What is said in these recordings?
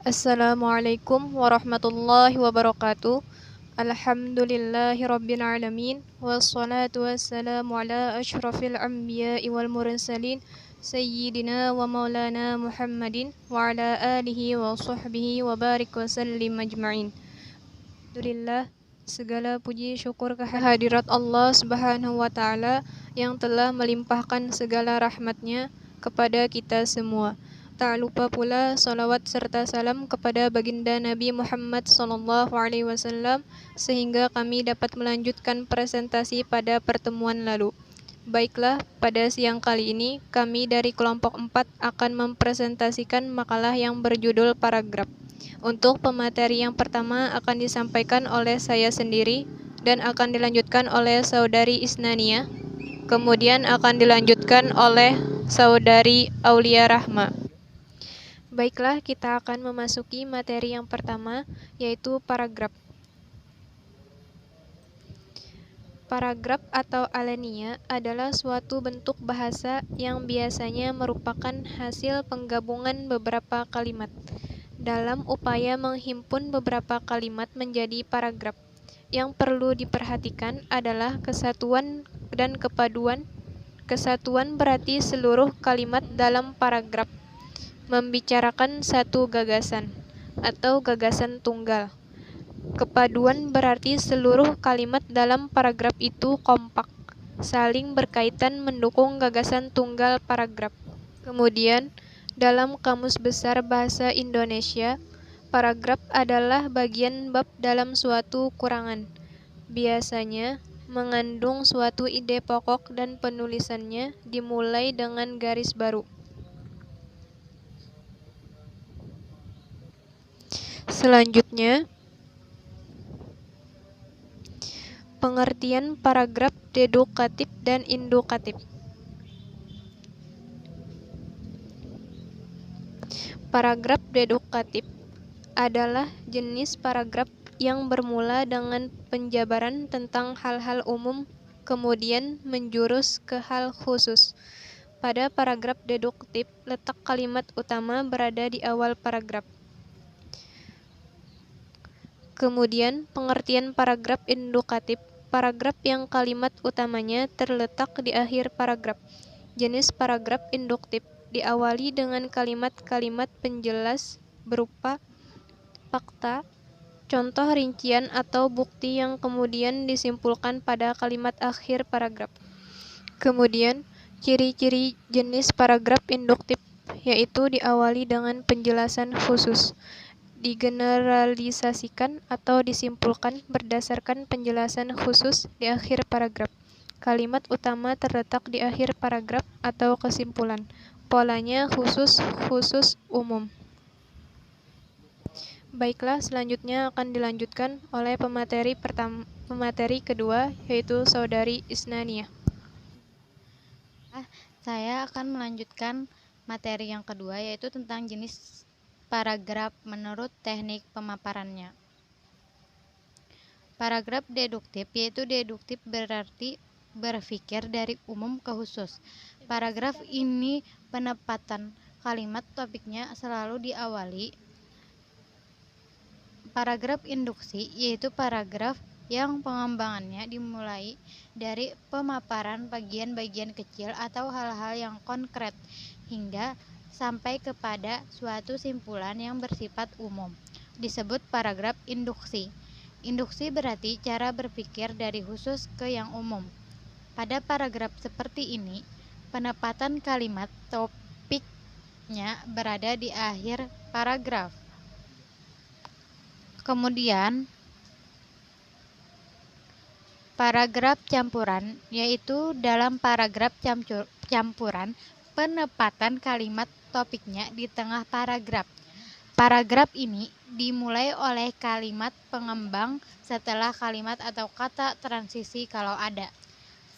Assalamualaikum warahmatullahi wabarakatuh. Alhamdulillahi rabbil alamin. Wassalatu wassalamu ala ashrafil anbiya'i wal mursalin Sayyidina wa maulana Muhammadin wa ala alihi wa sahbihi wa barik wa sallim ajma'in. Alhamdulillah, segala puji syukur kehadirat Allah Subhanahu wa taala yang telah melimpahkan segala rahmatnya kepada kita semua. Tak lupa pula salawat serta salam kepada baginda Nabi Muhammad SAW sehingga kami dapat melanjutkan presentasi pada pertemuan lalu. Baiklah, pada siang kali ini kami dari kelompok 4 akan mempresentasikan makalah yang berjudul paragraf. Untuk pemateri yang pertama akan disampaikan oleh saya sendiri dan akan dilanjutkan oleh saudari Isnania. Kemudian akan dilanjutkan oleh saudari Aulia Rahma. Baiklah, kita akan memasuki materi yang pertama, yaitu paragraf. Paragraf atau alenia adalah suatu bentuk bahasa yang biasanya merupakan hasil penggabungan beberapa kalimat. Dalam upaya menghimpun beberapa kalimat menjadi paragraf, yang perlu diperhatikan adalah kesatuan dan kepaduan. Kesatuan berarti seluruh kalimat dalam paragraf membicarakan satu gagasan atau gagasan tunggal. Kepaduan berarti seluruh kalimat dalam paragraf itu kompak, saling berkaitan mendukung gagasan tunggal paragraf. Kemudian, dalam Kamus Besar Bahasa Indonesia, paragraf adalah bagian bab dalam suatu kurangan. Biasanya mengandung suatu ide pokok dan penulisannya dimulai dengan garis baru. Selanjutnya, pengertian paragraf dedukatif dan indukatif. Paragraf dedukatif adalah jenis paragraf yang bermula dengan penjabaran tentang hal-hal umum, kemudian menjurus ke hal khusus. Pada paragraf deduktif, letak kalimat utama berada di awal paragraf. Kemudian, pengertian paragraf indukatif, paragraf yang kalimat utamanya terletak di akhir paragraf. Jenis paragraf induktif diawali dengan kalimat-kalimat penjelas berupa fakta, contoh rincian atau bukti yang kemudian disimpulkan pada kalimat akhir paragraf. Kemudian, ciri-ciri jenis paragraf induktif yaitu diawali dengan penjelasan khusus, digeneralisasikan atau disimpulkan berdasarkan penjelasan khusus di akhir paragraf. Kalimat utama terletak di akhir paragraf atau kesimpulan. Polanya khusus, khusus, umum. Baiklah, selanjutnya akan dilanjutkan oleh pemateri kedua, yaitu saudari Isnania. Saya akan melanjutkan materi yang kedua, yaitu tentang jenis paragraf menurut teknik pemaparannya. Paragraf deduktif, yaitu deduktif berarti berpikir dari umum ke khusus. Paragraf ini penempatan kalimat topiknya selalu diawali. Paragraf induksi, yaitu paragraf yang pengembangannya dimulai dari pemaparan bagian-bagian kecil atau hal-hal yang konkret hingga sampai kepada suatu simpulan yang bersifat umum, disebut paragraf induksi. Induksi berarti cara berpikir dari khusus ke yang umum. Pada paragraf seperti ini, penempatan kalimat topiknya berada di akhir paragraf. Kemudian, paragraf campuran, yaitu dalam paragraf campuran penempatan kalimat topiknya di tengah paragraf. Paragraf ini dimulai oleh kalimat pengembang setelah kalimat atau kata transisi kalau ada.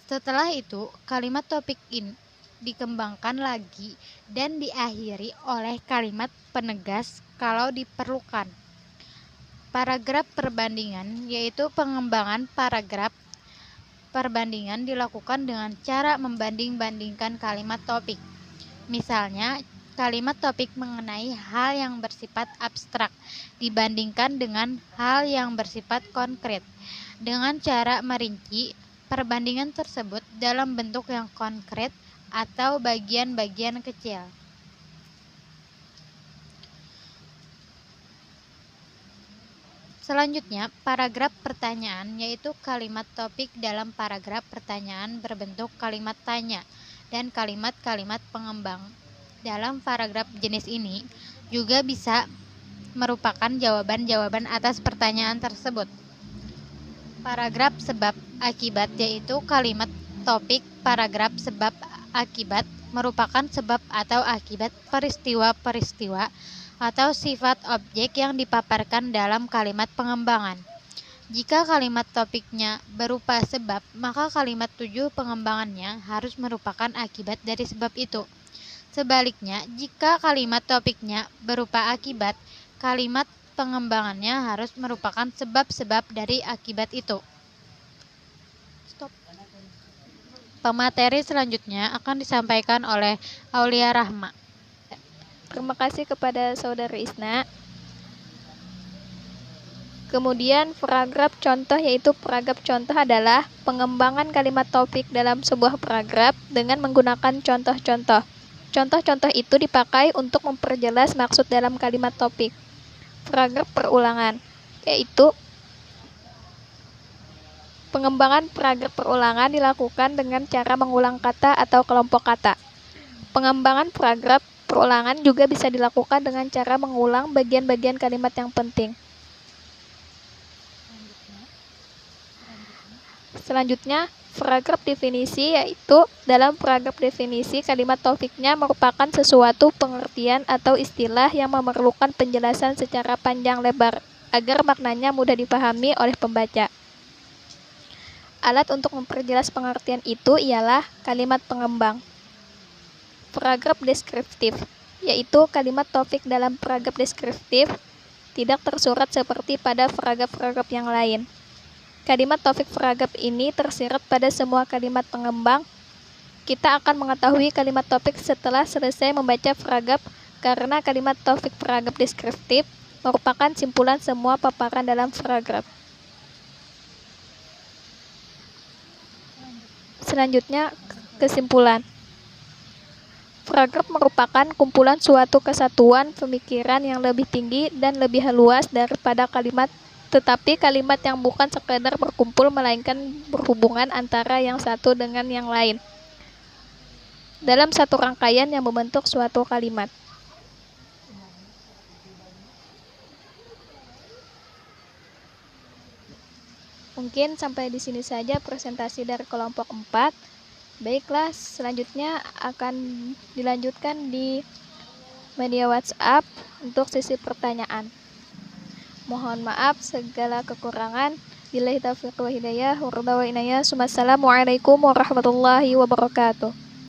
Setelah itu, kalimat topik ini dikembangkan lagi dan diakhiri oleh kalimat penegas kalau diperlukan. Paragraf perbandingan, yaitu pengembangan paragraf. Perbandingan dilakukan dengan cara membanding-bandingkan kalimat topik. Misalnya, kalimat topik mengenai hal yang bersifat abstrak dibandingkan dengan hal yang bersifat konkret, dengan cara merinci perbandingan tersebut dalam bentuk yang konkret atau bagian-bagian kecil. Selanjutnya, paragraf pertanyaan, yaitu kalimat topik dalam paragraf pertanyaan berbentuk kalimat tanya dan kalimat-kalimat pengembang. Dalam paragraf jenis ini juga bisa merupakan jawaban-jawaban atas pertanyaan tersebut. Paragraf sebab akibat, yaitu kalimat topik paragraf sebab akibat merupakan sebab atau akibat peristiwa-peristiwa atau sifat objek yang dipaparkan dalam kalimat pengembangan. Jika kalimat topiknya berupa sebab, maka kalimat tujuh pengembangannya harus merupakan akibat dari sebab itu. Sebaliknya, jika kalimat topiknya berupa akibat, kalimat pengembangannya harus merupakan sebab-sebab dari akibat itu. Pemateri selanjutnya akan disampaikan oleh Aulia Rahma. Terima kasih kepada Saudara Isna. Kemudian paragraf contoh, yaitu paragraf contoh adalah pengembangan kalimat topik dalam sebuah paragraf dengan menggunakan contoh-contoh. Contoh-contoh itu dipakai untuk memperjelas maksud dalam kalimat topik. Paragraf perulangan, yaitu pengembangan paragraf perulangan dilakukan dengan cara mengulang kata atau kelompok kata. Pengembangan paragraf perulangan juga bisa dilakukan dengan cara mengulang bagian-bagian kalimat yang penting. Selanjutnya, paragraf definisi, yaitu dalam paragraf definisi kalimat topiknya merupakan sesuatu pengertian atau istilah yang memerlukan penjelasan secara panjang lebar agar maknanya mudah dipahami oleh pembaca. Alat untuk memperjelas pengertian itu ialah kalimat pengembang. Paragraf deskriptif, yaitu kalimat topik dalam paragraf deskriptif tidak tersurat seperti pada paragraf-paragraf yang lain. Kalimat topik paragraf ini tersirat pada semua kalimat pengembang. Kita akan mengetahui kalimat topik setelah selesai membaca paragraf, karena kalimat topik paragraf deskriptif merupakan simpulan semua paparan dalam paragraf. Selanjutnya, kesimpulan. Paragraf merupakan kumpulan suatu kesatuan pemikiran yang lebih tinggi dan lebih luas daripada kalimat, tetapi kalimat yang bukan sekadar berkumpul melainkan berhubungan antara yang satu dengan yang lain dalam satu rangkaian yang membentuk suatu kalimat. Mungkin sampai di sini saja presentasi dari kelompok 4. Baiklah, selanjutnya akan dilanjutkan di media WhatsApp untuk sesi pertanyaan. Mohon maaf segala kekurangan. Billahi taufiq wa hidayah. Wassalamualaikum warahmatullahi wabarakatuh.